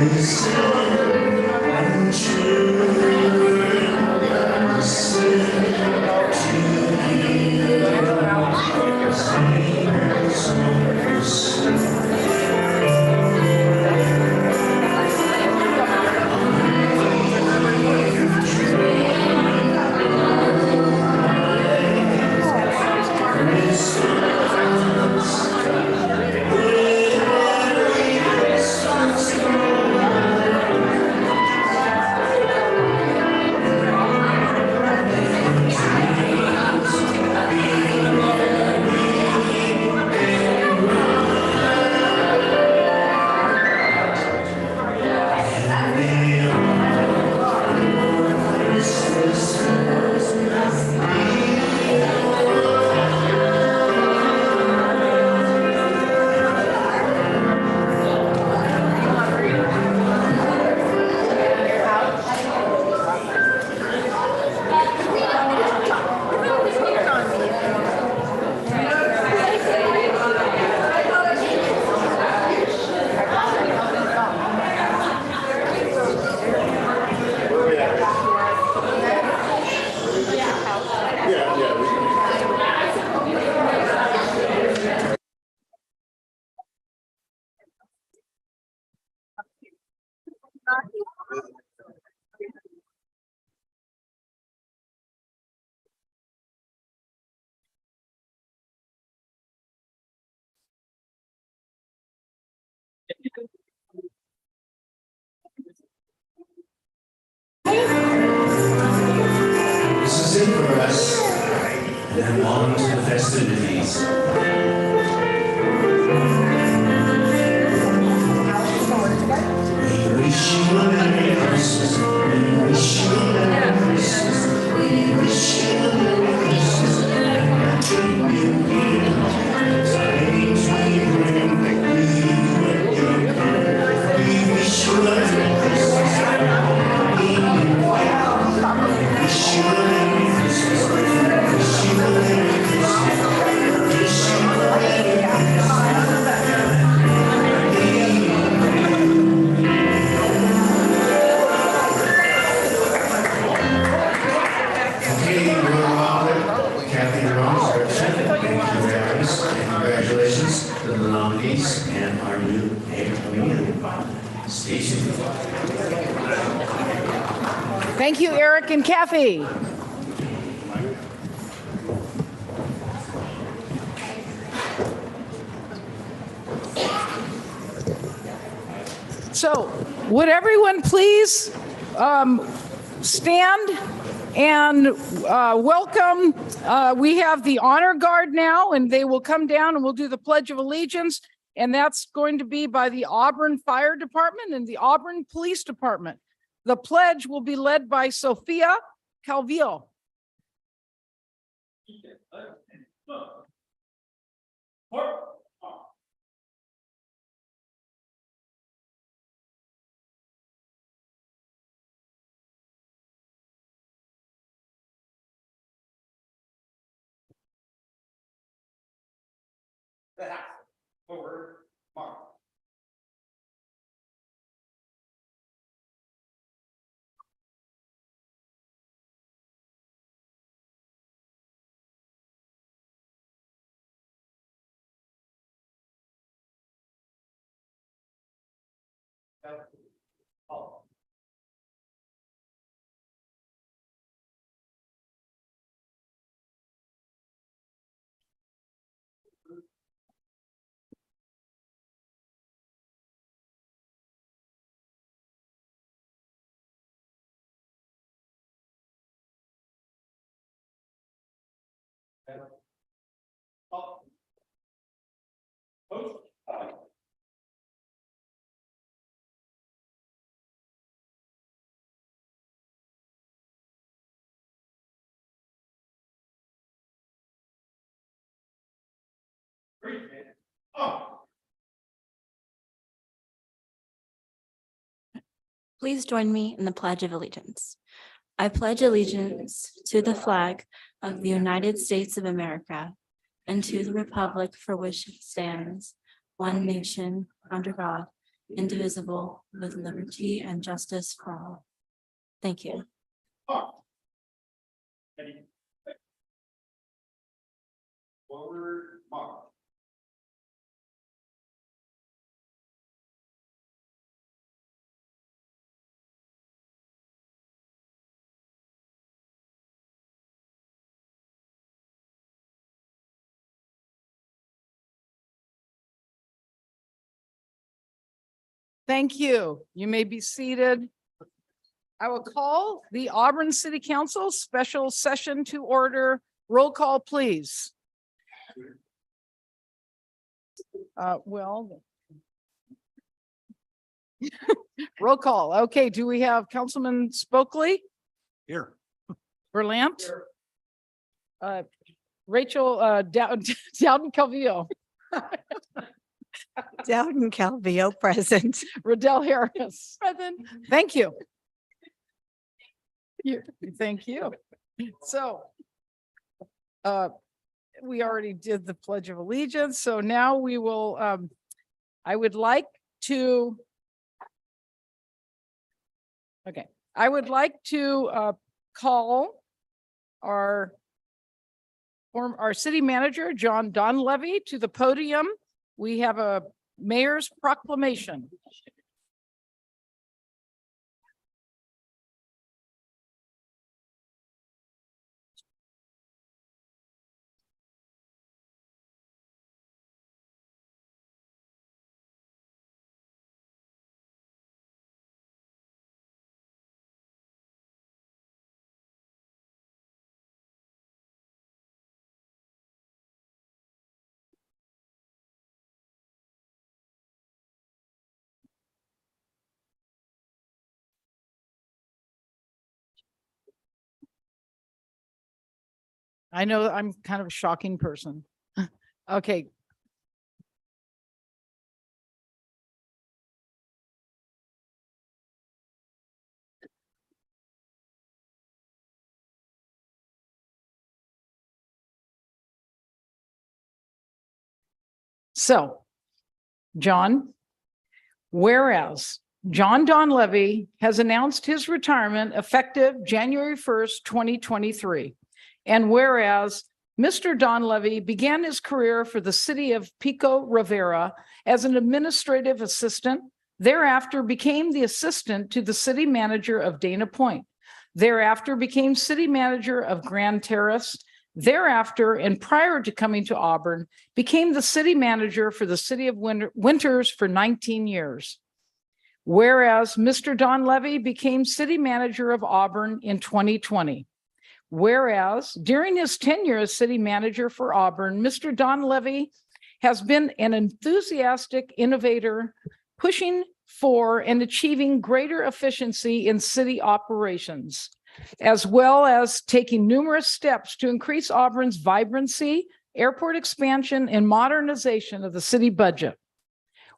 This is it for us, and on to the festivities. We wish you a Merry Christmas. We wish you a Merry Christmas. We wish you a Merry Christmas. Happy New Year. Tidings we bring you and your care. We wish you a Merry Christmas. Happy New Year. We wish you a Merry Christmas. We wish you a Merry Christmas. We wish you a Merry Christmas. Congratulations to the nominees and our new mayor community. Station. Thank you, Eric and Kathy. So, would everyone please stand and welcome. We have the honor guard now, and they will come down and we'll do the Pledge of Allegiance. And that's going to be by the Auburn Fire Department and the Auburn Police Department. The pledge will be led by Sophia Calvillo. Forward, mark. Oh. Post. Please join me in the Pledge of Allegiance. I pledge allegiance to the flag of the United States of America and to the republic for which it stands, one nation, under God, indivisible, with liberty and justice for all. Thank you. Ready? Forward, march. Thank you. You may be seated. I will call the Auburn City Council special session to order. Roll call, please. Well. Roll call. Okay, do we have Councilman Spokley? Here. Berlant? Rachel, Dowden Calvillo, Dowden Calvillo present. Riddell Harris. Present. Thank you. Thank you. So we already did the Pledge of Allegiance, so now we will, I would like to call our city manager, John Donlevy, to the podium. We have a mayor's proclamation. I know I'm kind of a shocking person. Okay. So, John, whereas John Donlevy has announced his retirement effective January 1st, 2023. And whereas Mr. Donlevy began his career for the city of Pico Rivera as an administrative assistant, thereafter became the assistant to the city manager of Dana Point, thereafter became city manager of Grand Terrace, thereafter, and prior to coming to Auburn, became the city manager for the city of Winters for 19 years. Whereas Mr. Donlevy became city manager of Auburn in 2020. Whereas during his tenure as city manager for Auburn, Mr. Donlevy has been an enthusiastic innovator, pushing for and achieving greater efficiency in city operations, as well as taking numerous steps to increase Auburn's vibrancy, airport expansion, and modernization of the city budget.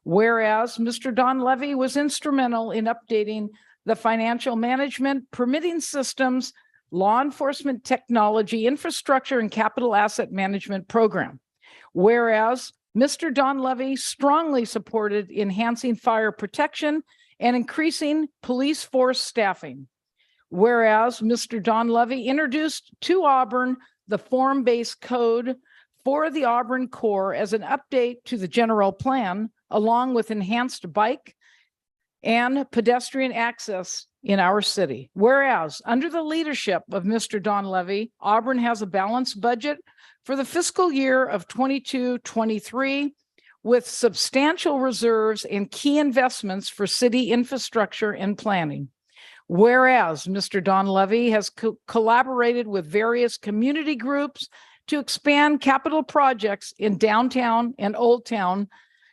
Whereas Mr. Donlevy was instrumental in updating the financial management, permitting systems, law enforcement technology, infrastructure, and capital asset management program. Whereas Mr. Donlevy strongly supported enhancing fire protection and increasing police force staffing. Whereas Mr. Donlevy introduced to Auburn the form-based code for the Auburn Corps as an update to the general plan, along with enhanced bike and pedestrian access in our city. Whereas under the leadership of Mr. Donlevy, Auburn has a balanced budget for the fiscal year of 22-23 with substantial reserves and key investments for city infrastructure and planning. Whereas Mr. Donlevy has collaborated with various community groups to expand capital projects in downtown and Old Town,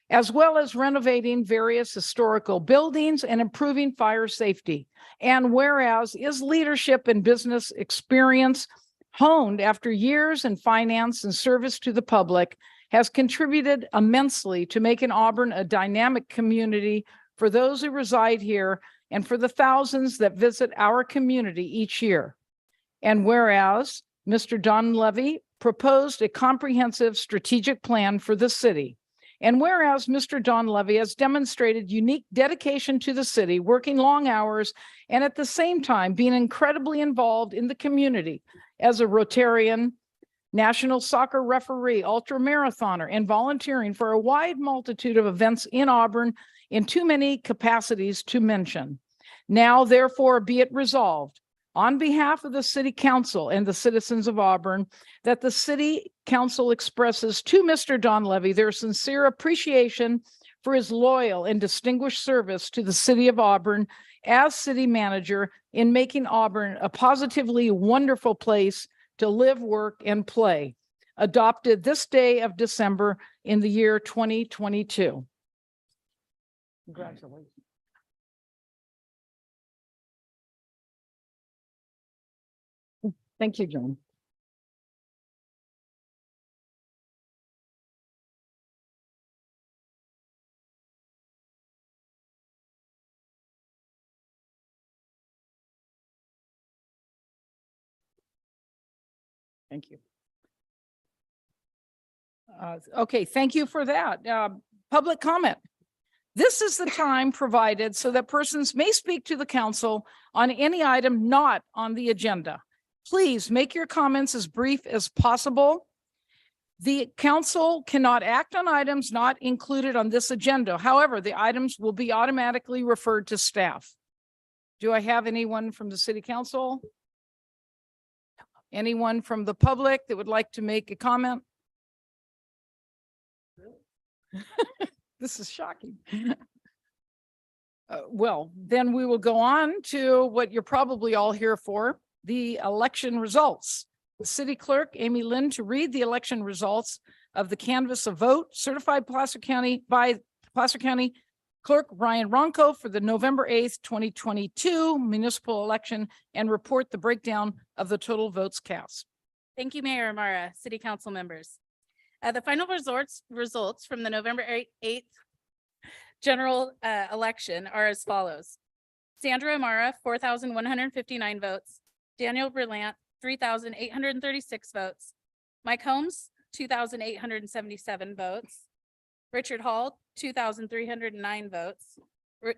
as well as renovating various historical buildings and improving fire safety. And whereas his leadership and business experience, honed after years in finance and service to the public, has contributed immensely to making Auburn a dynamic community for those who reside here and for the thousands that visit our community each year. And whereas Mr. Donlevy proposed a comprehensive strategic plan for the city, And whereas Mr. Don Levy has demonstrated unique dedication to the city, working long hours, and at the same time being incredibly involved in the community as a Rotarian, national soccer referee, ultra marathoner, and volunteering for a wide multitude of events in Auburn in too many capacities to mention. Now, therefore, be it resolved on behalf of the City Council and the citizens of Auburn that the City Council expresses to Mr. Don Levy their sincere appreciation for his loyal and distinguished service to the City of Auburn as city manager in making Auburn a positively wonderful place to live, work, and play, adopted this day of December in the year 2022. Congratulations. Thank you, John. Thank you. Okay, thank you for that. Public comment. This is the time provided so that persons may speak to the council on any item not on the agenda. Please make your comments as brief as possible. The council cannot act on items not included on this agenda. However, the items will be automatically referred to staff. Do I have anyone from the city council? Anyone from the public that would like to make a comment? This is shocking. Well, then we will go on to what you're probably all here for, the election results. The city clerk, Amy Lynn, to read the election results of the canvass of vote certified Placer County by Placer County Clerk Ryan Ronco for the November 8th, 2022 municipal election and report the breakdown of the total votes cast. Thank you, Mayor Amara, City Council members. The final results from the November 8th general election are as follows. Sandra Amara, 4,159 votes. Daniel Berlant, 3,836 votes. Mike Holmes, 2,877 votes. Richard Hall, 2,309 votes.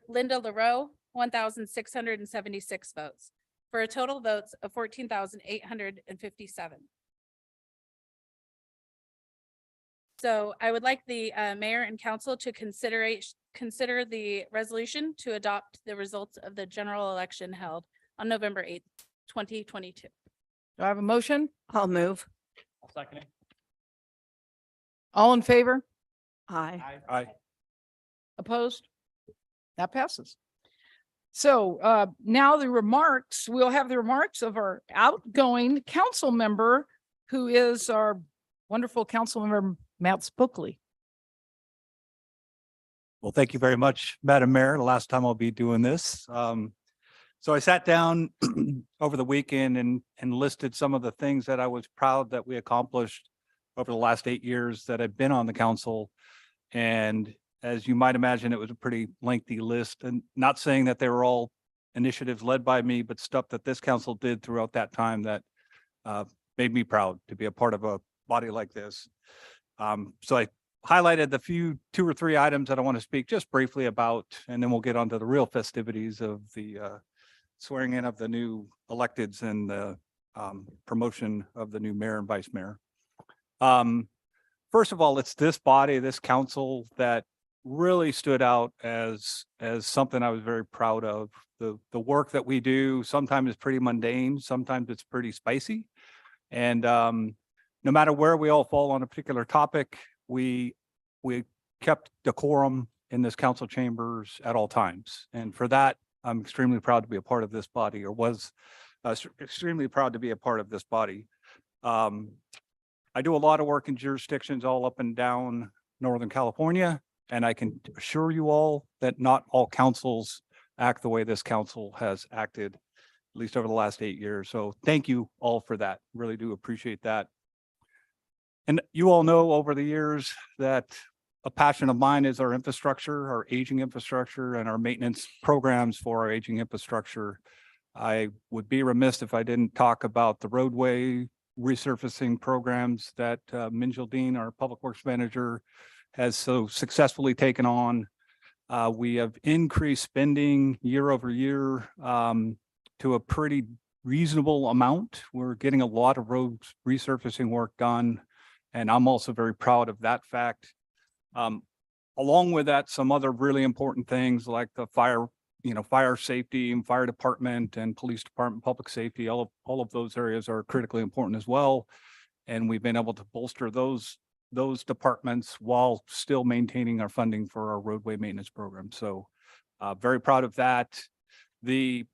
Linda LaRoe, 1,676 votes, for a total votes of 14,857. So I would like the mayor and council to consider the resolution to adopt the results of the general election held on November 8th, 2022. Do I have a motion? I'll move. I'll second it. All in favor? Aye. Aye. Opposed? That passes. So now the remarks, we'll have the remarks of our outgoing council member, who is our wonderful council member, Matt Spookley. Well, thank you very much, Madam Mayor. The last time I'll be doing this. So I sat down over the weekend and listed some of the things that I was proud that we accomplished over the last 8 years that I've been on the council. And as you might imagine, it was a pretty lengthy list, and not saying that they were all initiatives led by me, but stuff that this council did throughout that time that made me proud to be a part of a body like this. So I highlighted the two or three items that I want to speak just briefly about, and then we'll get on to the real festivities of the swearing in of the new electeds and the promotion of the new mayor and vice mayor. First of all, it's this body, this council that really stood out as something I was very proud of. The work that we do sometimes is pretty mundane, sometimes it's pretty spicy. And no matter where we all fall on a particular topic, we kept decorum in this council chambers at all times. And for that, I'm extremely proud to be a part of this body, or was extremely proud to be a part of this body. I do a lot of work in jurisdictions all up and down Northern California, and I can assure you all that not all councils act the way this council has acted, at least over the last 8 years. So thank you all for that. Really do appreciate that. And you all know over the years that a passion of mine is our infrastructure, our aging infrastructure, and our maintenance programs for our aging infrastructure. I would be remiss if I didn't talk about the roadway resurfacing programs that Minjal Dean, our public works manager, has so successfully taken on. We have increased spending year over year to a pretty reasonable amount. We're getting a lot of road resurfacing work done, and I'm also very proud of that fact. Along with that, some other really important things like the fire, fire safety and fire department and police department, public safety, all of those areas are critically important as well. And we've been able to bolster those departments while still maintaining our funding for our roadway maintenance program. So very proud of that. The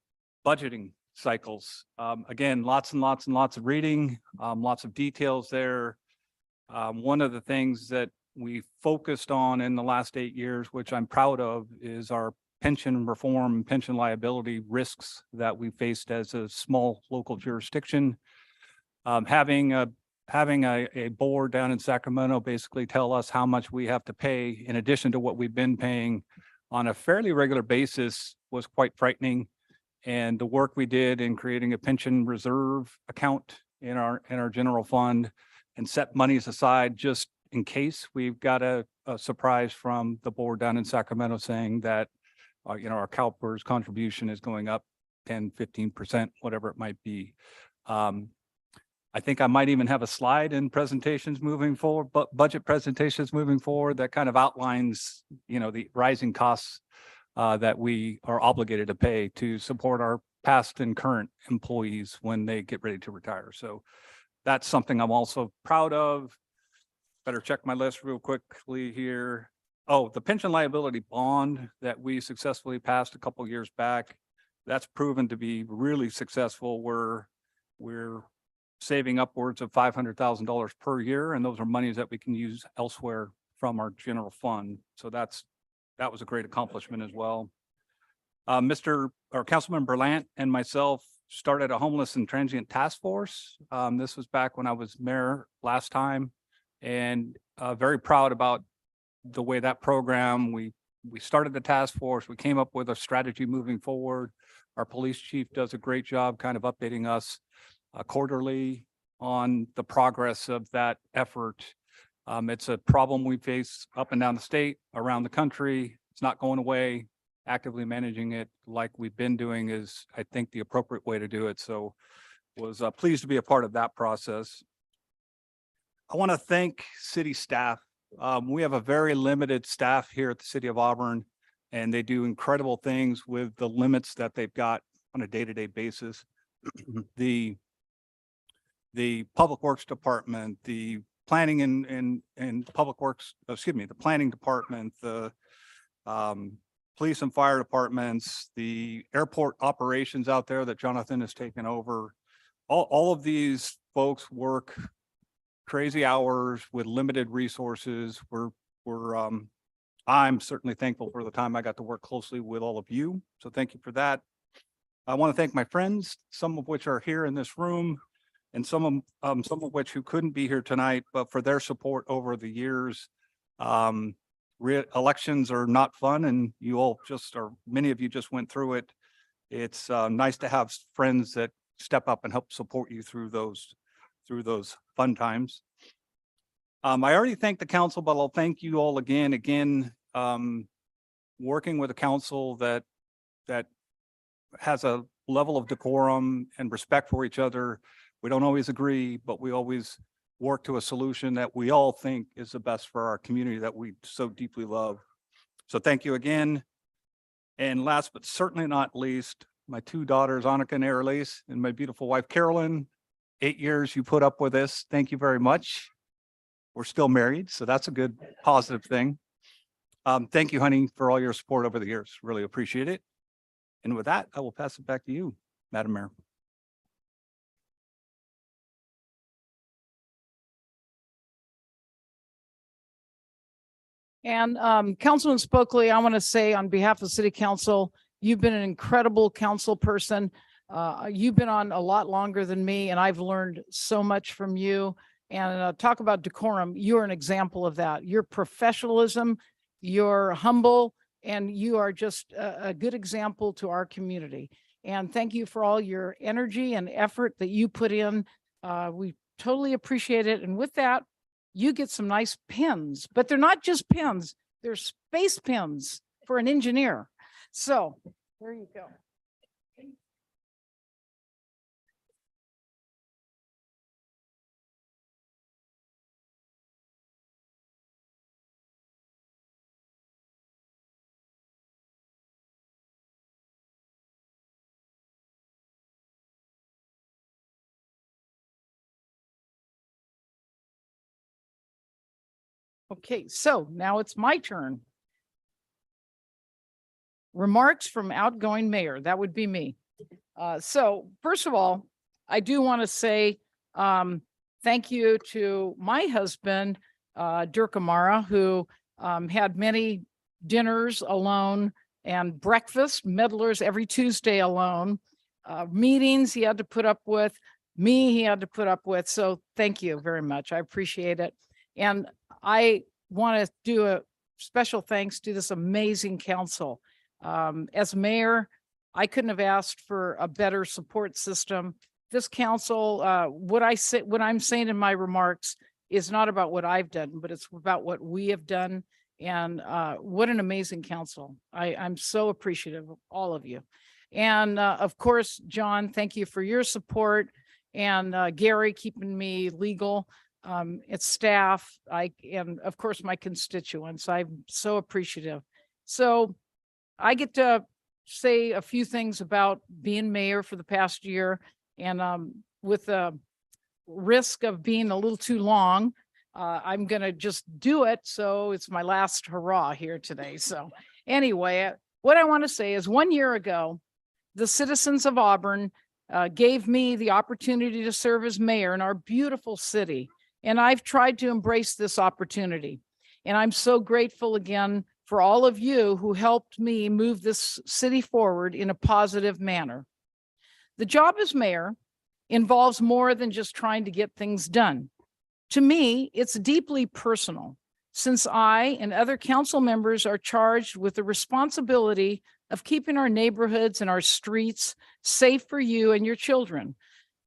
budgeting cycles, again, lots and lots and lots of reading, lots of details there. One of the things that we focused on in the last 8 years, which I'm proud of, is our pension reform, pension liability risks that we faced as a small local jurisdiction. Having a board down in Sacramento basically tell us how much we have to pay in addition to what we've been paying on a fairly regular basis was quite frightening. And the work we did in creating a pension reserve account in our general fund and set monies aside just in case we've got a surprise from the board down in Sacramento saying that our CalPERS contribution is going up 10, 15%, whatever it might be. I think I might even have a slide in presentations moving forward, but budget presentations moving forward that kind of outlines, the rising costs that we are obligated to pay to support our past and current employees when they get ready to retire. So that's something I'm also proud of. Better check my list real quickly here. Oh, the pension liability bond that we successfully passed a couple years back, that's proven to be really successful. We're saving upwards of $500,000 per year, and those are monies that we can use elsewhere from our general fund. So that was a great accomplishment as well. Councilman Berlant and myself started a homeless and transient task force. This was back when I was mayor last time, and very proud about the way that program, we started the task force, we came up with a strategy moving forward. Our police chief does a great job kind of updating us quarterly on the progress of that effort. It's a problem we face up and down the state, around the country. It's not going away. Actively managing it like we've been doing is, I think, the appropriate way to do it. So was pleased to be a part of that process. I want to thank city staff. We have a very limited staff here at the city of Auburn, and they do incredible things with the limits that they've got on a day-to-day basis. The Public Works Department, the planning and Public Works, the planning department, the police and fire departments, the airport operations out there that Jonathan has taken over. All of these folks work crazy hours with limited resources. I'm certainly thankful for the time I got to work closely with all of you. So thank you for that. I want to thank my friends, some of which are here in this room, and some of which who couldn't be here tonight, but for their support over the years. Elections are not fun, and you all many of you just went through it. It's nice to have friends that step up and help support you through those fun times. I already thanked the council, but I'll thank you all again, working with a council that has a level of decorum and respect for each other. We don't always agree, but we always work to a solution that we all think is the best for our community that we so deeply love. So thank you again. And last but certainly not least, my two daughters, Annika and Airlise, and my beautiful wife, Carolyn. 8 years you put up with this. Thank you very much. We're still married, so that's a good positive thing. Thank you, honey, for all your support over the years. Really appreciate it. And with that, I will pass it back to you, Madam Mayor. And Councilman Spokley, I want to say on behalf of City Council, you've been an incredible council person. You've been on a lot longer than me, and I've learned so much from you. And talk about decorum. You're an example of that. Your professionalism, you're humble, and you are just a good example to our community. And thank you for all your energy and effort that you put in. We totally appreciate it. And with that, you get some nice pins, but they're not just pins, they're space pins for an engineer. So there you go. Okay, so now it's my turn. Remarks from outgoing mayor, that would be me. So first of all, I do want to say thank you to my husband, Dirk Amara, who had many dinners alone and breakfast, meddlers every Tuesday alone, meetings he had to put up with, me he had to put up with. So thank you very much. I appreciate it. And I want to do a special thanks to this amazing council. As mayor, I couldn't have asked for a better support system. This council, what I'm saying in my remarks is not about what I've done, but it's about what we have done. And what an amazing council. I'm so appreciative of all of you. And of course, John, thank you for your support. And Gary keeping me legal. It's staff, and of course my constituents. I'm so appreciative. So I get to say a few things about being mayor for the past year, and with the risk of being a little too long, I'm gonna just do it. So it's my last hurrah here today. So anyway, what I want to say is 1 year ago, the citizens of Auburn gave me the opportunity to serve as mayor in our beautiful city. And I've tried to embrace this opportunity. And I'm so grateful again for all of you who helped me move this city forward in a positive manner. The job as mayor involves more than just trying to get things done. To me, it's deeply personal, since I and other council members are charged with the responsibility of keeping our neighborhoods and our streets safe for you and your children,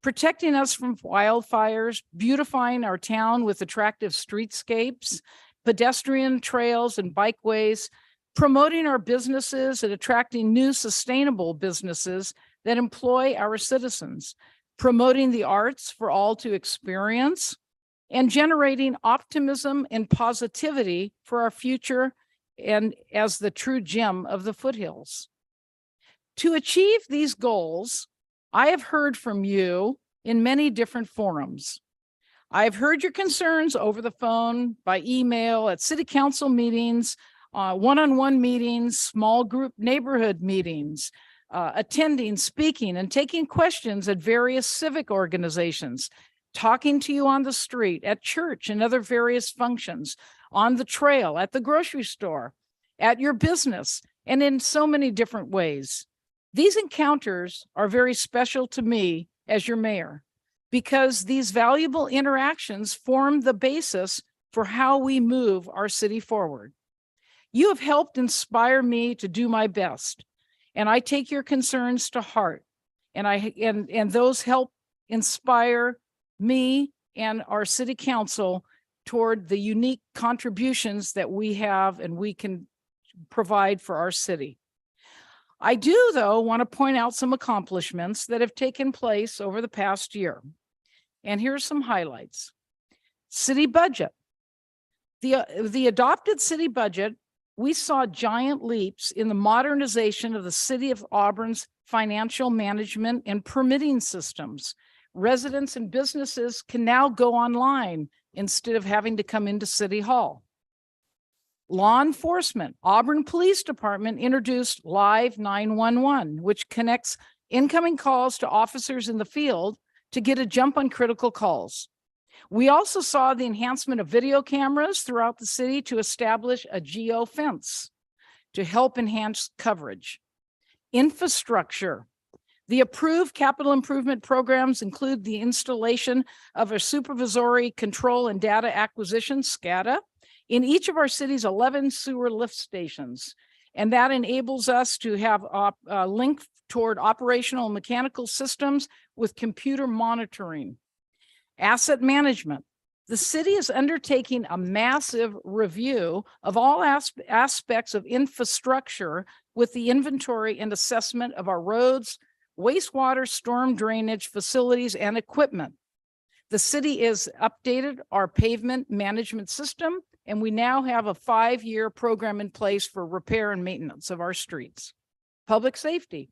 protecting us from wildfires, beautifying our town with attractive streetscapes, pedestrian trails and bikeways, promoting our businesses and attracting new sustainable businesses that employ our citizens, promoting the arts for all to experience, and generating optimism and positivity for our future and as the true gem of the foothills. To achieve these goals, I have heard from you in many different forums. I've heard your concerns over the phone, by email, at city council meetings, one-on-one meetings, small group neighborhood meetings, attending, speaking, and taking questions at various civic organizations, talking to you on the street, at church and other various functions, on the trail, at the grocery store, at your business, and in so many different ways. These encounters are very special to me as your mayor, because these valuable interactions form the basis for how we move our city forward. You have helped inspire me to do my best, and I take your concerns to heart, and those help inspire me and our city council toward the unique contributions that we have and we can provide for our city. I do, though, want to point out some accomplishments that have taken place over the past year. And here's some highlights. City budget. The adopted city budget, we saw giant leaps in the modernization of the city of Auburn's financial management and permitting systems. Residents and businesses can now go online instead of having to come into City Hall. Law enforcement, Auburn Police Department introduced Live 911, which connects incoming calls to officers in the field to get a jump on critical calls. We also saw the enhancement of video cameras throughout the city to establish a geo fence to help enhance coverage. Infrastructure. The approved capital improvement programs include the installation of a supervisory control and data acquisition, SCADA, in each of our city's 11 sewer lift stations. And that enables us to have a link toward operational and mechanical systems with computer monitoring. Asset management. The city is undertaking a massive review of all aspects of infrastructure with the inventory and assessment of our roads, wastewater, storm drainage facilities, and equipment. The city is updated our pavement management system, and we now have a 5-year program in place for repair and maintenance of our streets. Public safety.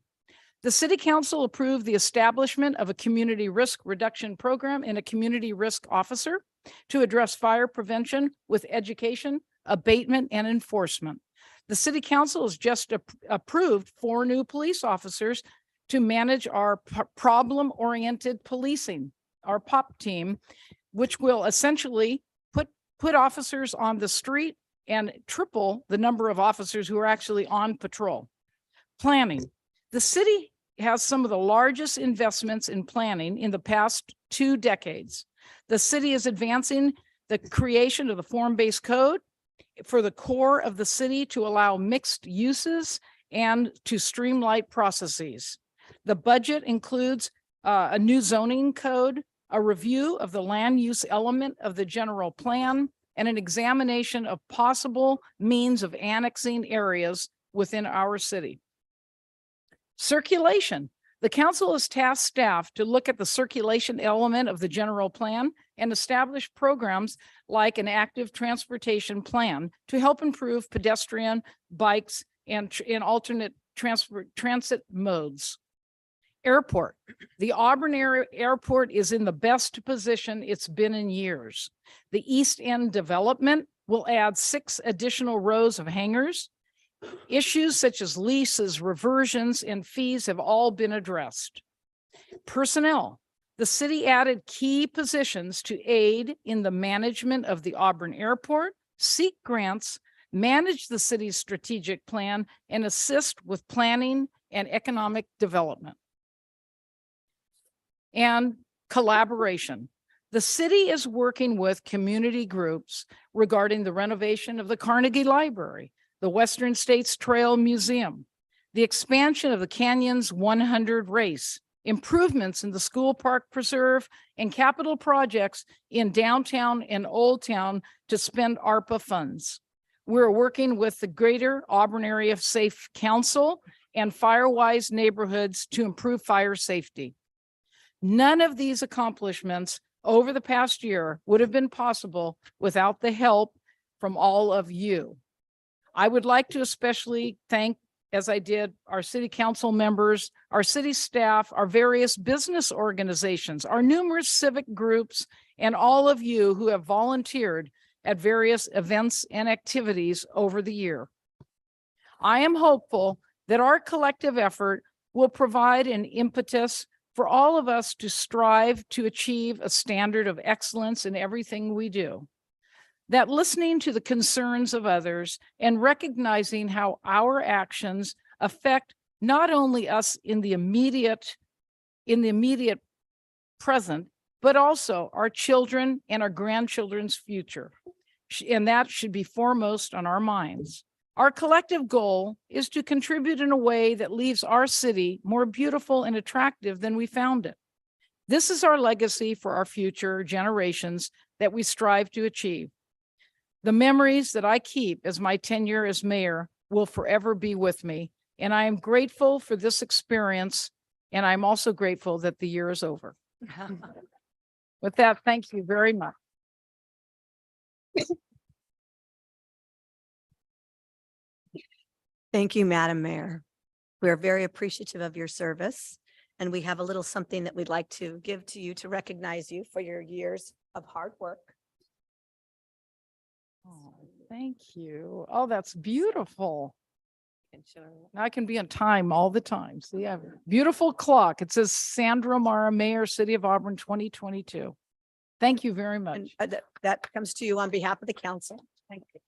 The city council approved the establishment of a community risk reduction program and a community risk officer to address fire prevention with education, abatement, and enforcement. The city council has just approved 4 new police officers to manage our problem-oriented policing, our POP team, which will essentially put officers on the street and triple the number of officers who are actually on patrol. Planning. The city has some of the largest investments in planning in the past 2 decades. The city is advancing the creation of the form-based code for the core of the city to allow mixed uses and to streamline processes. The budget includes a new zoning code, a review of the land use element of the general plan, and an examination of possible means of annexing areas within our city. Circulation. The council has tasked staff to look at the circulation element of the general plan and establish programs like an active transportation plan to help improve pedestrian, bikes, and alternate transit modes. Airport. The Auburn Airport is in the best position it's been in years. The East End development will add 6 additional rows of hangars. Issues such as leases, reversions, and fees have all been addressed. Personnel. The city added key positions to aid in the management of the Auburn Airport, seek grants, manage the city's strategic plan, and assist with planning and economic development. And collaboration. The city is working with community groups regarding the renovation of the Carnegie Library, the Western States Trail Museum, the expansion of the Canyons 100 race, improvements in the School Park Preserve, and capital projects in downtown and Old Town to spend ARPA funds. We're working with the Greater Auburn Area Safe Council and Firewise neighborhoods to improve fire safety. None of these accomplishments over the past year would have been possible without the help from all of you. I would like to especially thank, as I did, our city council members, our city staff, our various business organizations, our numerous civic groups, and all of you who have volunteered at various events and activities over the year. I am hopeful that our collective effort will provide an impetus for all of us to strive to achieve a standard of excellence in everything we do. That listening to the concerns of others and recognizing how our actions affect not only us in the immediate present, but also our children and our grandchildren's future. And that should be foremost on our minds. Our collective goal is to contribute in a way that leaves our city more beautiful and attractive than we found it. This is our legacy for our future generations that we strive to achieve. The memories that I keep as my tenure as mayor will forever be with me, and I am grateful for this experience, and I'm also grateful that the year is over. With that, thank you very much. Thank you, Madam Mayor. We are very appreciative of your service, and we have a little something that we'd like to give to you to recognize you for your years of hard work. Oh, thank you. Oh, that's beautiful. Now I can be on time all the time. See, I have a beautiful clock. It says Sandra Mara, Mayor, City of Auburn, 2022. Thank you very much. And that comes to you on behalf of the council. Thank you.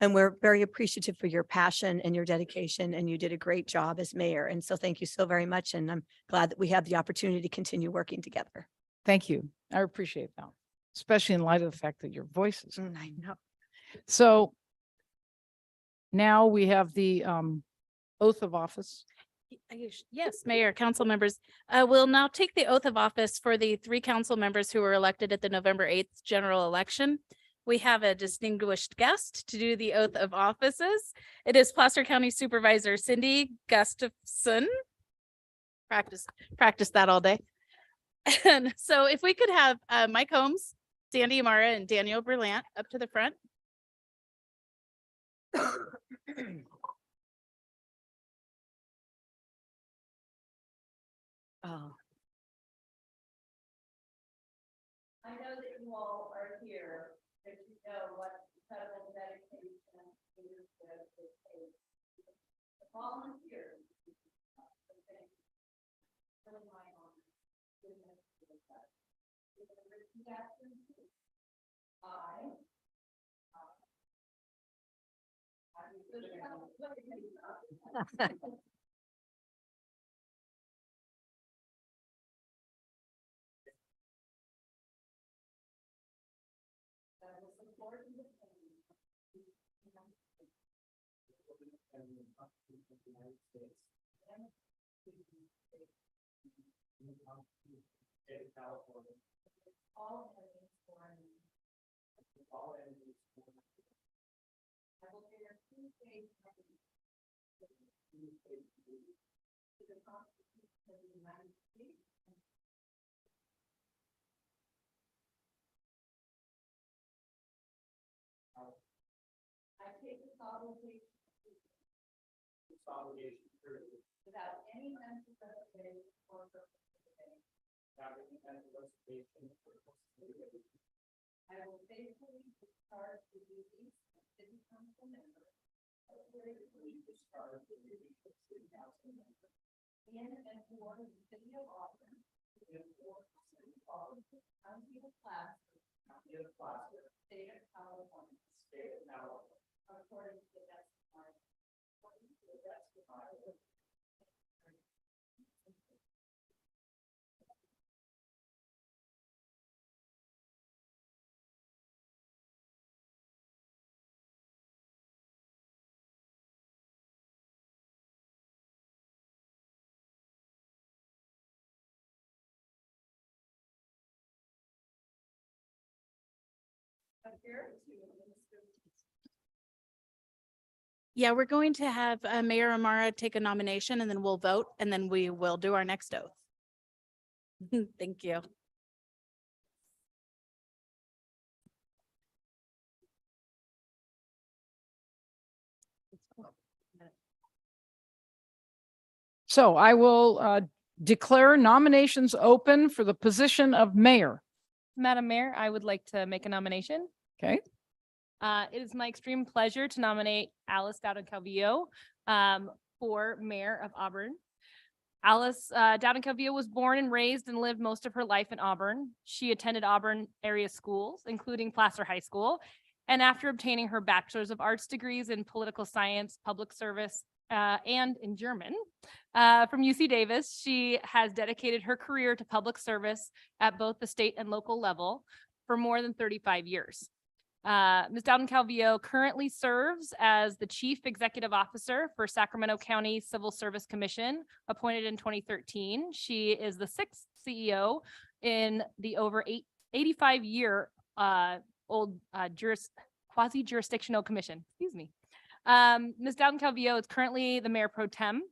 And we're very appreciative for your passion and your dedication, and you did a great job as mayor. And so thank you so very much. And I'm glad that we have the opportunity to continue working together. Thank you. I appreciate that, especially in light of the fact that your voice is. I know. So now we have the oath of office. Yes, Mayor, council members, we'll now take the oath of office for the 3 council members who were elected at the November 8th general election. We have a distinguished guest to do the oath of offices. It is Placer County Supervisor Cindy Gustafson. Practice that all day. And so if we could have Mike Holmes, Sandy Amara, and Daniel Berlant up to the front. Oh, I know that you all are here, that you know what federal dedication is. The volunteers. Really my honor. Without any mental reservation or purpose. I will faithfully discharge the duties of city council member. In and for the city of Auburn. County of Placer. State of California. According to the best of my. Yeah, we're going to have Mayor Amara take a nomination and then we'll vote and then we will do our next oath. Thank you. So I will declare nominations open for the position of mayor. Madam Mayor, I would like to make a nomination. Okay, It is my extreme pleasure to nominate Alice Dowden Calvillo for mayor of Auburn. Alice Dowden Calvillo was born and raised and lived most of her life in Auburn. She attended Auburn area schools, including Placer High School. And after obtaining her bachelor's of arts degrees in political science, public service, and in German from UC Davis, she has dedicated her career to public service at both the state and local level for more than 35 years. Ms. Dowden Calvillo currently serves as the Chief Executive Officer for Sacramento County Civil Service Commission, appointed in 2013. She is the 6th CEO in the over 85-year old quasi-jurisdictional commission. Excuse me. Ms. Dowden Calvillo is currently the Mayor Pro Tem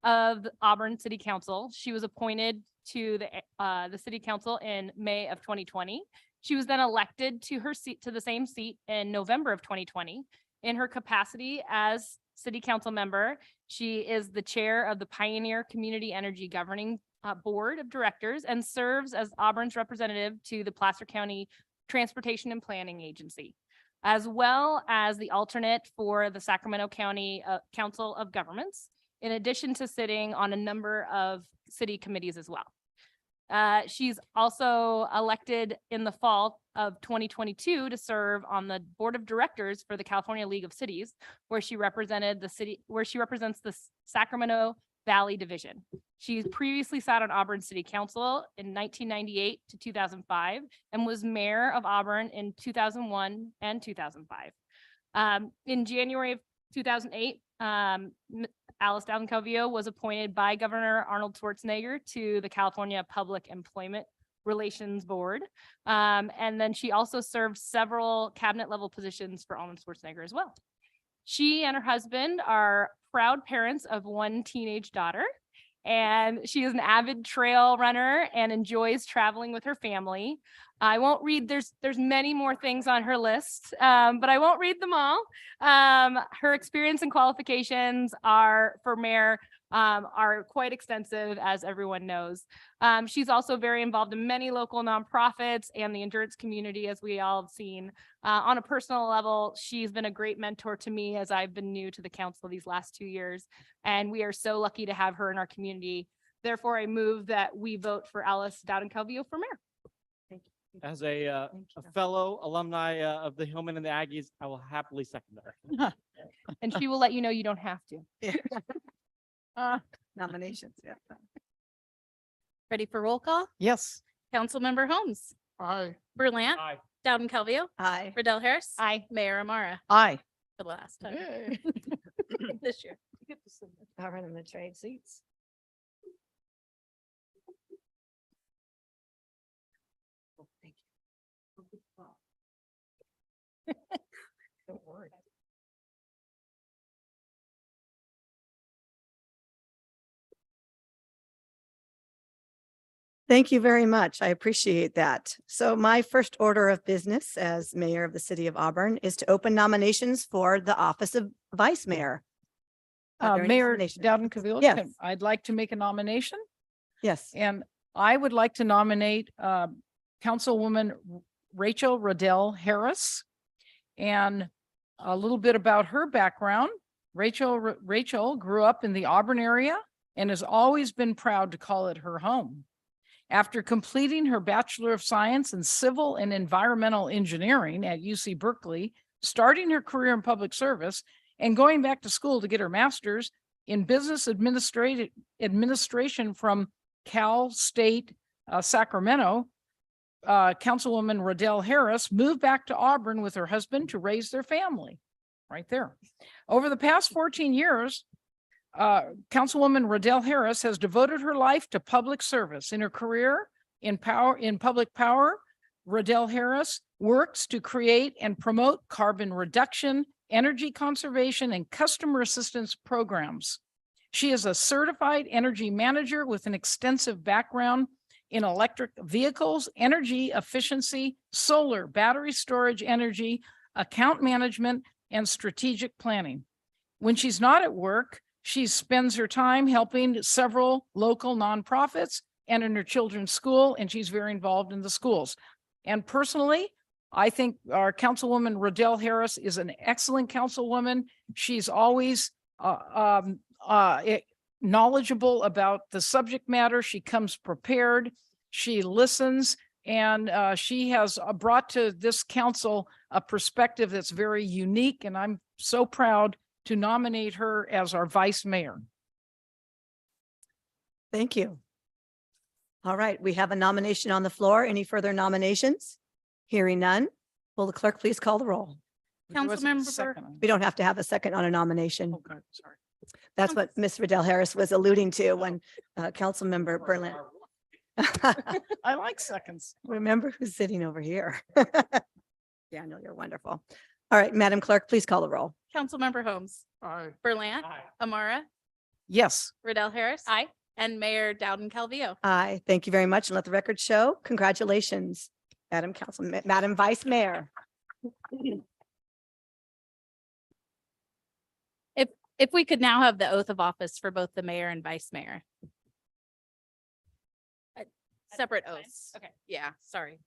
of the Auburn City Council. She was appointed to the City Council in May of 2020. She was then elected to her seat, to the same seat in November of 2020. In her capacity as City Council member, she is the chair of the Pioneer Community Energy Governing Board of Directors and serves as Auburn's representative to the Placer County Transportation and Planning Agency, as well as the alternate for the Sacramento County Council of Governments, in addition to sitting on a number of city committees as well. She's also elected in the fall of 2022 to serve on the board of directors for the California League of Cities, where she represented the city, where she represents the Sacramento Valley Division. She previously sat on Auburn City Council in 1998 to 2005 and was mayor of Auburn in 2001 and 2005. In January of 2008, Alice Dowden Calvillo was appointed by Governor Arnold Schwarzenegger to the California Public Employment Relations Board. And then she also served several cabinet level positions for Arnold Schwarzenegger as well. She and her husband are proud parents of one teenage daughter. And she is an avid trail runner and enjoys traveling with her family. I won't read, there's many more things on her list, but I won't read them all. Her experience and qualifications are for mayor are quite extensive, as everyone knows. She's also very involved in many local nonprofits and the endurance community, as we all have seen. On a personal level, she's been a great mentor to me as I've been new to the council these last 2 years, and we are so lucky to have her in our community. Therefore, I move that we vote for Alice Dowden Calvillo for mayor. As a fellow alumni of the Hillman and the Aggies, I will happily second her. And she will let you know you don't have to. Nominations, yeah. Ready for roll call? Yes. Councilmember Holmes, Aye. Berlant, Aye. Dowden Calvillo, Aye. Riddell Harris. Aye. Mayor Amara Aye. for the last time this year. All right, I'm gonna trade seats. Oh, thank you. Don't worry. Thank you very much. I appreciate that. So my first order of business as mayor of the city of Auburn is to open nominations for the office of vice mayor. Are there any Mayor nominations? Dowden Calvillo, Yes. I'd like to make a nomination, Yes. and I would like to nominate Councilwoman Rachel Riddell Harris. And a little bit about her background. Rachel grew up in the Auburn area and has always been proud to call it her home. After completing her Bachelor of Science in Civil and Environmental Engineering at UC Berkeley, starting her career in public service, and going back to school to get her master's in business administration from Cal State Sacramento, Councilwoman Riddell Harris moved back to Auburn with her husband to raise their family. Right there. Over the past 14 years, Councilwoman Riddell Harris has devoted her life to public service. In her career in public power, Riddell Harris works to create and promote carbon reduction, energy conservation, and customer assistance programs. She is a certified energy manager with an extensive background in electric vehicles, energy efficiency, solar, battery storage energy, account management, and strategic planning. When she's not at work, she spends her time helping several local nonprofits and in her children's school, and she's very involved in the schools. And personally, I think our Councilwoman Riddell Harris is an excellent councilwoman. She's always knowledgeable about the subject matter. She comes prepared, she listens, and she has brought to this council a perspective that's very unique, and I'm so proud to nominate her as our vice mayor. Thank you. All right, we have a nomination on the floor. Any further nominations? Hearing none. Will the clerk please call the roll? There wasn't a Councilmember second on We don't have to have a second on a nomination. Okay, sorry. That's what Ms. Riddell Harris was alluding to when Councilmember Berlant. I like seconds. Remember who's sitting over here. Daniel, you're wonderful. All right, Madam Clerk, please call the roll. Councilmember Holmes, Aye. Berlant, Aye. Amara, Yes. Riddell Harris. Aye. And Mayor Dowden Calvillo. Aye, thank you very much. And let the record show. Congratulations, Madam Vice Mayor. If we could now have the oath of office for both the mayor and vice mayor. Separate oaths. Okay. Yeah, sorry.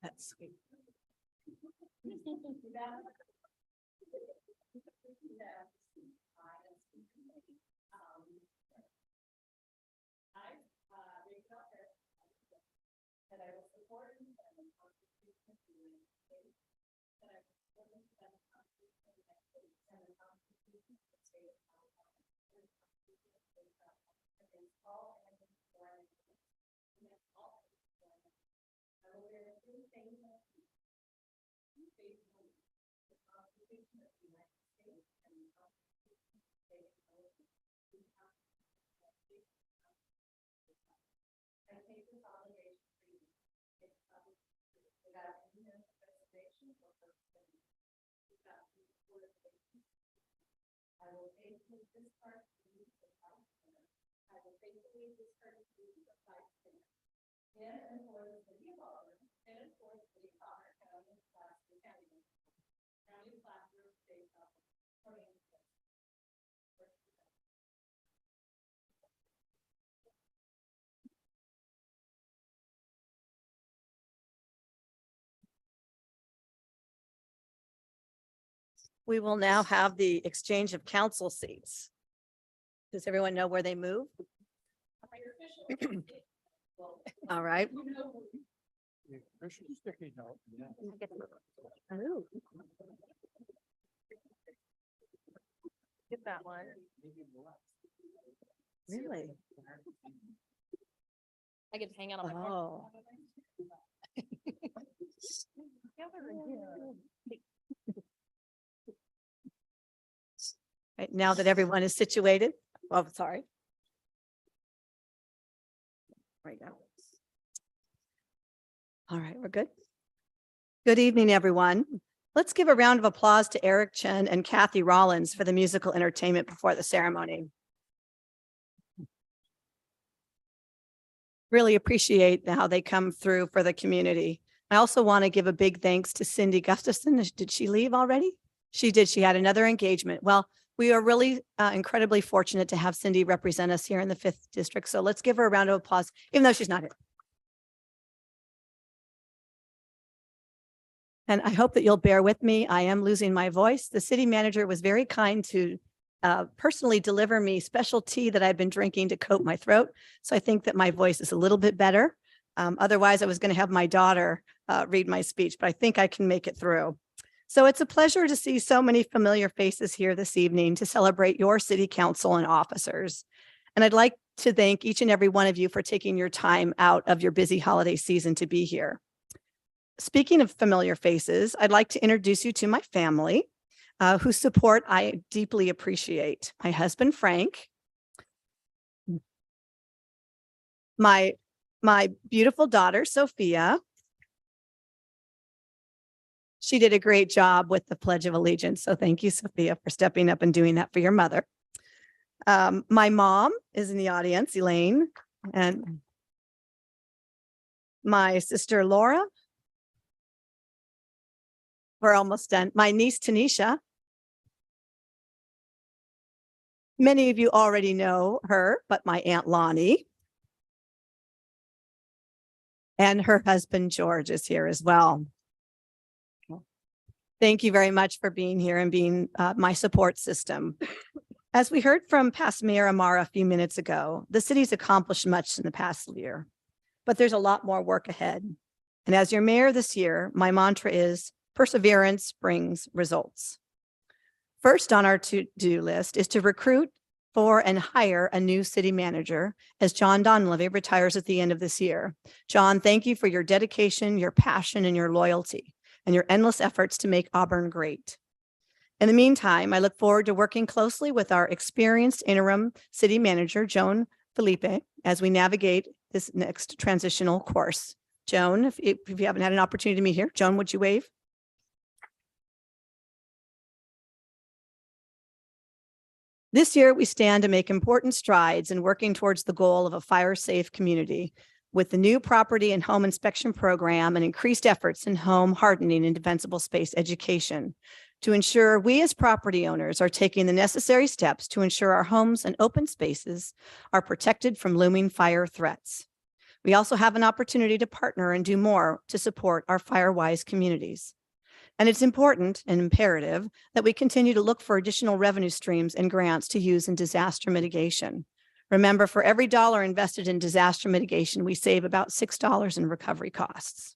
That's sweet. We will now have the exchange of council seats. Does everyone know where they move? All right. Get that one. Really? I get to hang out on my porch. Oh. Right, now that everyone is situated, oh, sorry. Right now. All right, we're good. Good evening, everyone. Let's give a round of applause to Eric Chen and Kathy Rollins for the musical entertainment before the ceremony. Really appreciate how they come through for the community. I also want to give a big thanks to Cindy Gustafson. Did she leave already? She did. She had another engagement. Well, we are really incredibly fortunate to have Cindy represent us here in the 5th District. So let's give her a round of applause, even though she's not here. And I hope that you'll bear with me. I am losing my voice. The city manager was very kind to personally deliver me special tea that I've been drinking to coat my throat. So I think that my voice is a little bit better. Otherwise, I was going to have my daughter read my speech, but I think I can make it through. So it's a pleasure to see so many familiar faces here this evening to celebrate your city council and officers. And I'd like to thank each and every one of you for taking your time out of your busy holiday season to be here. Speaking of familiar faces, I'd like to introduce you to my family, whose support I deeply appreciate. My husband, Frank, my beautiful daughter, Sophia. She did a great job with the Pledge of Allegiance. So thank you, Sophia, for stepping up and doing that for your mother. My mom is in the audience, Elaine, and my sister, Laura. We're almost done. My niece, Tanisha. Many of you already know her, but my Aunt Lonnie. And her husband, George, is here as well. Thank you very much for being here and being my support system. As we heard from past Mayor Amara a few minutes ago, the city's accomplished much in the past year, but there's a lot more work ahead. And as your mayor this year, my mantra is perseverance brings results. First on our to-do list is to recruit for and hire a new city manager as John Donlevy retires at the end of this year. John, thank you for your dedication, your passion, and your loyalty, and your endless efforts to make Auburn great. In the meantime, I look forward to working closely with our experienced interim city manager, Joan Felipe, as we navigate this next transitional course. Joan, if you haven't had an opportunity to meet here, Joan, would you wave? This year, we stand to make important strides in working towards the goal of a fire-safe community with the new property and home inspection program and increased efforts in home hardening and defensible space education to ensure we as property owners are taking the necessary steps to ensure our homes and open spaces are protected from looming fire threats. We also have an opportunity to partner and do more to support our fire-wise communities. And it's important and imperative that we continue to look for additional revenue streams and grants to use in disaster mitigation. Remember, for every dollar invested in disaster mitigation, we save about $6 in recovery costs.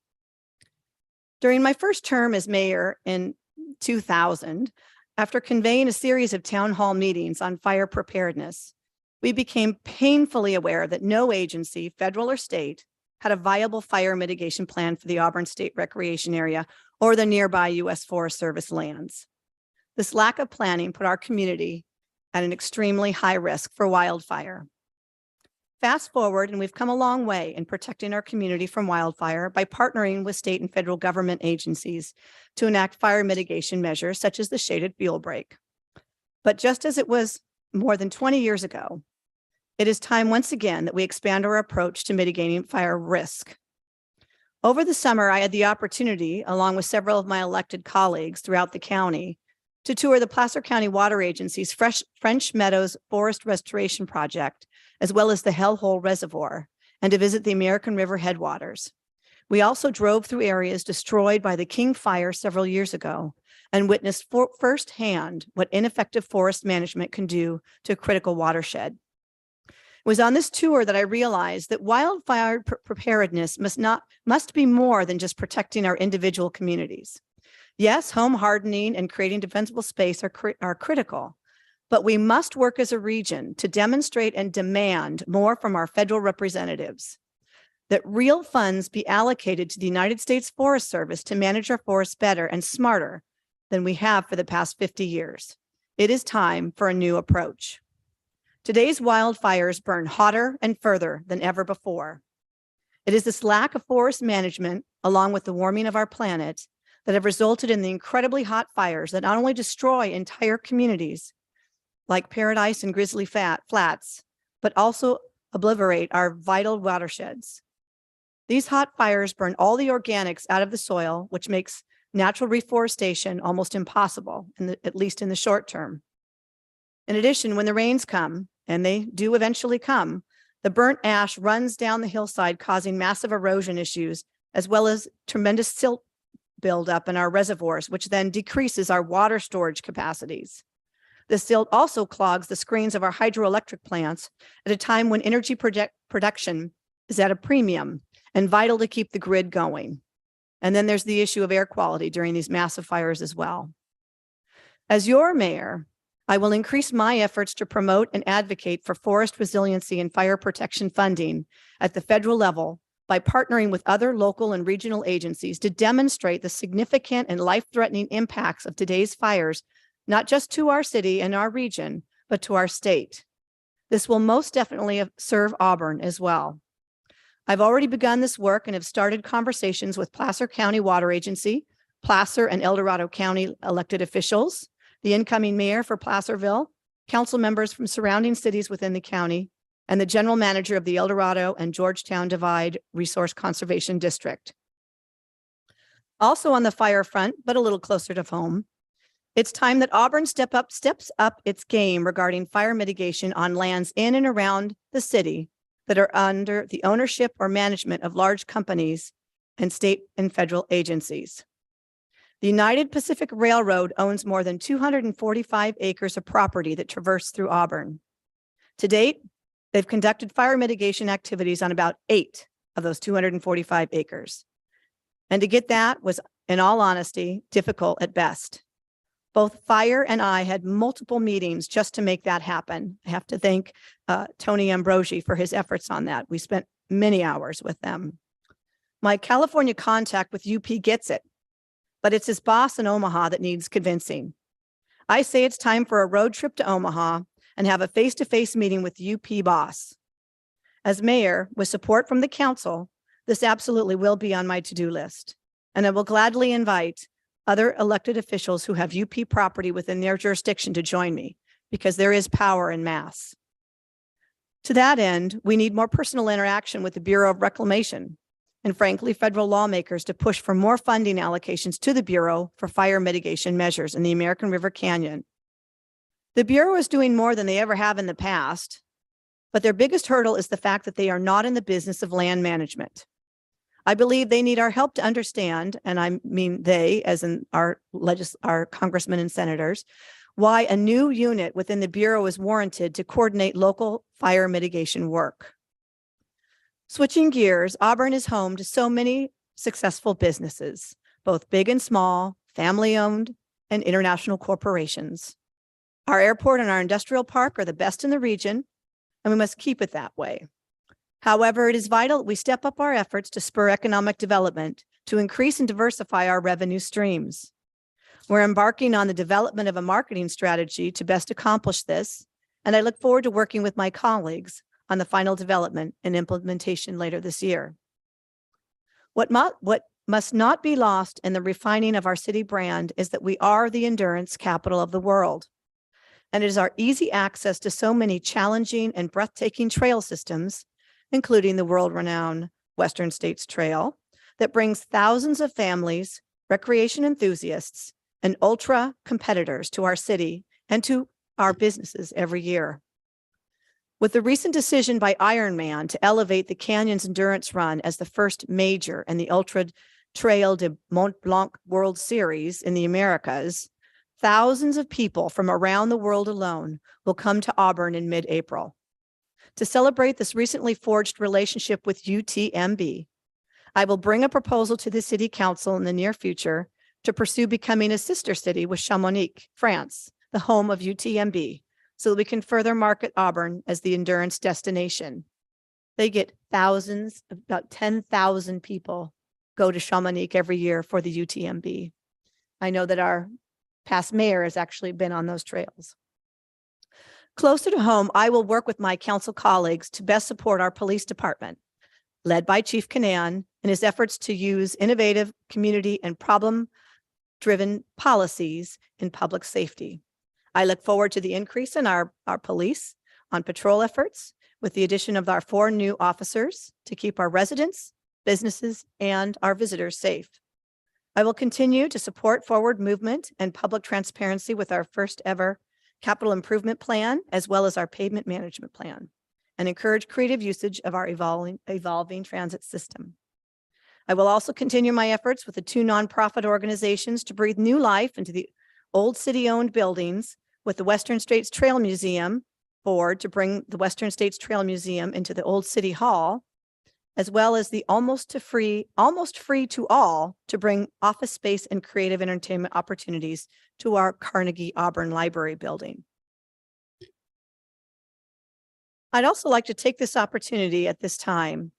During my first term as mayor in 2000, after convening a series of town hall meetings on fire preparedness, we became painfully aware that no agency, federal or state, had a viable fire mitigation plan for the Auburn State Recreation Area or the nearby U.S. Forest Service lands. This lack of planning put our community at an extremely high risk for wildfire. Fast forward, and we've come a long way in protecting our community from wildfire by partnering with state and federal government agencies to enact fire mitigation measures such as the shaded fuel break. But just as it was more than 20 years ago, it is time once again that we expand our approach to mitigating fire risk. Over the summer, I had the opportunity, along with several of my elected colleagues throughout the county, to tour the Placer County Water Agency's French Meadows Forest Restoration Project, as well as the Hellhole Reservoir, and to visit the American River headwaters. We also drove through areas destroyed by the King Fire several years ago and witnessed firsthand what ineffective forest management can do to a critical watershed. It was on this tour that I realized that wildfire preparedness must be more than just protecting our individual communities. Yes, home hardening and creating defensible space are critical, but we must work as a region to demonstrate and demand more from our federal representatives, that real funds be allocated to the United States Forest Service to manage our forests better and smarter than we have for the past 50 years. It is time for a new approach. Today's wildfires burn hotter and further than ever before. It is this lack of forest management, along with the warming of our planet, that have resulted in the incredibly hot fires that not only destroy entire communities like Paradise and Grizzly Flats, but also obliterate our vital watersheds. These hot fires burn all the organics out of the soil, which makes natural reforestation almost impossible, at least in the short term. In addition, when the rains come, and they do eventually come, the burnt ash runs down the hillside, causing massive erosion issues, as well as tremendous silt buildup in our reservoirs, which then decreases our water storage capacities. The silt also clogs the screens of our hydroelectric plants at a time when energy production is at a premium and vital to keep the grid going. And then there's the issue of air quality during these massive fires as well. As your mayor, I will increase my efforts to promote and advocate for forest resiliency and fire protection funding at the federal level by partnering with other local and regional agencies to demonstrate the significant and life-threatening impacts of today's fires, not just to our city and our region, but to our state. This will most definitely serve Auburn as well. I've already begun this work and have started conversations with Placer County Water Agency, Placer and El Dorado County elected officials, the incoming mayor for Placerville, council members from surrounding cities within the county, and the general manager of the El Dorado and Georgetown Divide Resource Conservation District. Also on the fire front, but a little closer to home, it's time that Auburn steps up its game regarding fire mitigation on lands in and around the city that are under the ownership or management of large companies and state and federal agencies. The United Pacific Railroad owns more than 245 acres of property that traverse through Auburn. To date, they've conducted fire mitigation activities on about 8 of those 245 acres. And to get that was, in all honesty, difficult at best. Both Fire and I had multiple meetings just to make that happen. I have to thank Tony Ambrosi for his efforts on that. We spent many hours with them. My California contact with UP gets it, but it's his boss in Omaha that needs convincing. I say it's time for a road trip to Omaha and have a face-to-face meeting with UP boss. As mayor, with support from the council, this absolutely will be on my to-do list. And I will gladly invite other elected officials who have UP property within their jurisdiction to join me, because there is power in mass. To that end, we need more personal interaction with the Bureau of Reclamation and frankly, federal lawmakers to push for more funding allocations to the Bureau for fire mitigation measures in the American River Canyon. The Bureau is doing more than they ever have in the past, but their biggest hurdle is the fact that they are not in the business of land management. I believe they need our help to understand, and I mean they, as in our congressmen and senators, why a new unit within the Bureau is warranted to coordinate local fire mitigation work. Switching gears, Auburn is home to so many successful businesses, both big and small, family-owned, and international corporations. Our airport and our industrial park are the best in the region, and we must keep it that way. However, it is vital that we step up our efforts to spur economic development to increase and diversify our revenue streams. We're embarking on the development of a marketing strategy to best accomplish this, and I look forward to working with my colleagues on the final development and implementation later this year. What must not be lost in the refining of our city brand is that we are the endurance capital of the world. And it is our easy access to so many challenging and breathtaking trail systems, including the world-renowned Western States Trail, that brings thousands of families, recreation enthusiasts, and ultra competitors to our city and to our businesses every year. With the recent decision by Ironman to elevate the Canyons Endurance Run as the first major in the Ultra Trail de Mont Blanc World Series in the Americas, thousands of people from around the world alone will come to Auburn in mid-April. To celebrate this recently forged relationship with UTMB, I will bring a proposal to the City Council in the near future to pursue becoming a sister city with Chamonix, France, the home of UTMB, so that we can further market Auburn as the endurance destination. They get thousands, about 10,000 people go to Chamonix every year for the UTMB. I know that our past mayor has actually been on those trails. Closer to home, I will work with my council colleagues to best support our police department, led by Chief Canan in his efforts to use innovative community and problem-driven policies in public safety. I look forward to the increase in our police on patrol efforts with the addition of our 4 new officers to keep our residents, businesses, and our visitors safe. I will continue to support forward movement and public transparency with our first ever capital improvement plan, as well as our pavement management plan, and encourage creative usage of our evolving transit system. I will also continue my efforts with the 2 nonprofit organizations to breathe new life into the old city-owned buildings with the Western States Trail Museum Board to bring the Western States Trail Museum into the old City Hall, as well as the almost free to all to bring office space and creative entertainment opportunities to our Carnegie Auburn Library building. I'd also like to take this opportunity at this time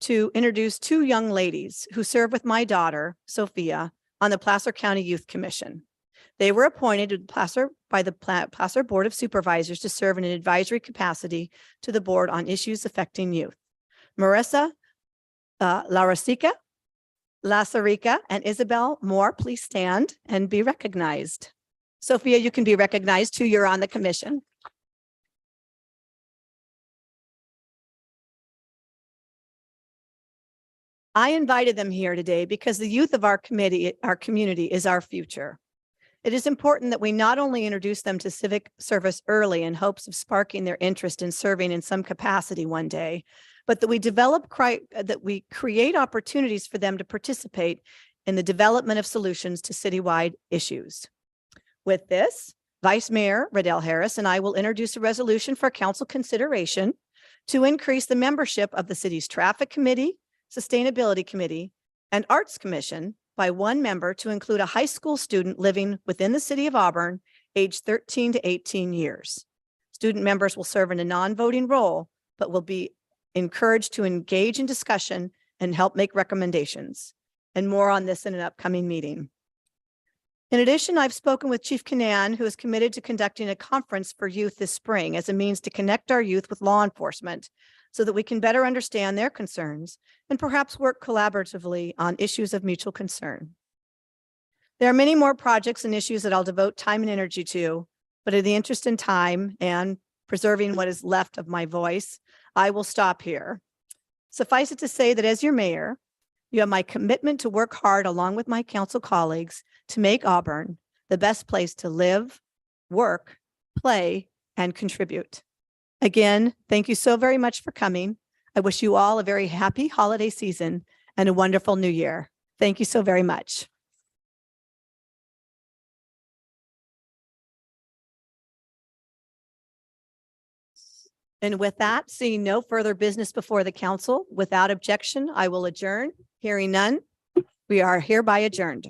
to introduce 2 young ladies who serve with my daughter, Sophia, on the Placer County Youth Commission. They were appointed by the Placer Board of Supervisors to serve in an advisory capacity to the board on issues affecting youth. Marissa Lasarica and Isabel Moore, please stand and be recognized. Sophia, you can be recognized too. You're on the commission. I invited them here today because the youth of our community is our future. It is important that we not only introduce them to civic service early in hopes of sparking their interest in serving in some capacity one day, but that we create opportunities for them to participate in the development of solutions to citywide issues. With this, Vice Mayor Riddell Harris and I will introduce a resolution for council consideration to increase the membership of the city's traffic committee, sustainability committee, and Arts Commission by 1 member to include a high school student living within the city of Auburn, aged 13 to 18 years. Student members will serve in a non-voting role, but will be encouraged to engage in discussion and help make recommendations. And more on this in an upcoming meeting. In addition, I've spoken with Chief Canan, who is committed to conducting a conference for youth this spring as a means to connect our youth with law enforcement so that we can better understand their concerns and perhaps work collaboratively on issues of mutual concern. There are many more projects and issues that I'll devote time and energy to, but in the interest in time and preserving what is left of my voice, I will stop here. Suffice it to say that as your mayor, you have my commitment to work hard along with my council colleagues to make Auburn the best place to live, work, play, and contribute. Again, thank you so very much for coming. I wish you all a very happy holiday season and a wonderful new year. Thank you so very much. And with that, seeing no further business before the council, without objection, I will adjourn. Hearing none, we are hereby adjourned.